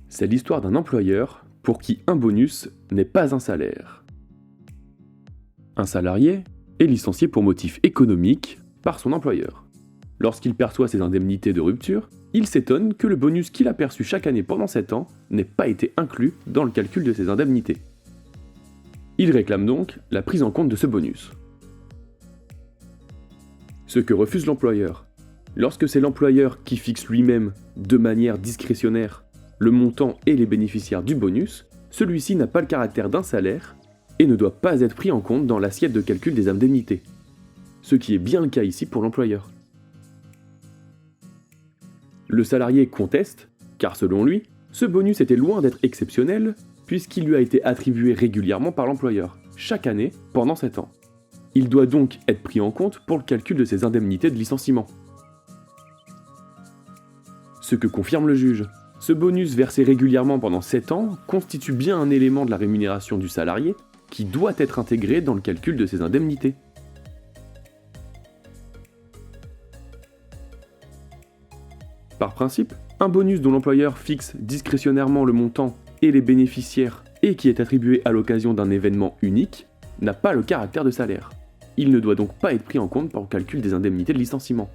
C'est l'histoire d'un employeur pour qui un bonus n'est pas un salaire. Un salarié est licencié pour motif économique par son employeur. Lorsqu'il perçoit ses indemnités de rupture, il s'étonne que le bonus qu'il a perçu chaque année pendant 7 ans n'ait pas été inclus dans le calcul de ses indemnités. Il réclame donc la prise en compte de ce bonus. Ce que refuse l'employeur. Lorsque c'est l'employeur qui fixe lui-même, de manière discrétionnaire, le montant et les bénéficiaires du bonus, celui-ci n'a pas le caractère d'un salaire et ne doit pas être pris en compte dans l'assiette de calcul des indemnités. Ce qui est bien le cas ici pour l'employeur. Le salarié conteste, car selon lui, ce bonus était loin d'être exceptionnel, puisqu'il lui a été attribué régulièrement par l'employeur, chaque année, pendant 7 ans. Il doit donc être pris en compte pour le calcul de ses indemnités de licenciement. Ce que confirme le juge. Ce bonus versé régulièrement pendant 7 ans constitue bien un élément de la rémunération du salarié qui doit être intégré dans le calcul de ses indemnités. Par principe, un bonus dont l'employeur fixe discrétionnairement le montant et les bénéficiaires et qui est attribué à l'occasion d'un événement unique n'a pas le caractère de salaire. Il ne doit donc pas être pris en compte pour le calcul des indemnités de licenciement.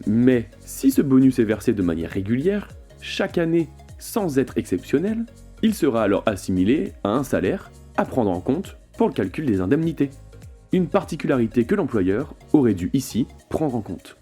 Mais si ce bonus est versé de manière régulière, chaque année sans être exceptionnel, il sera alors assimilé à un salaire à prendre en compte pour le calcul des indemnités. Une particularité que l'employeur aurait dû ici prendre en compte.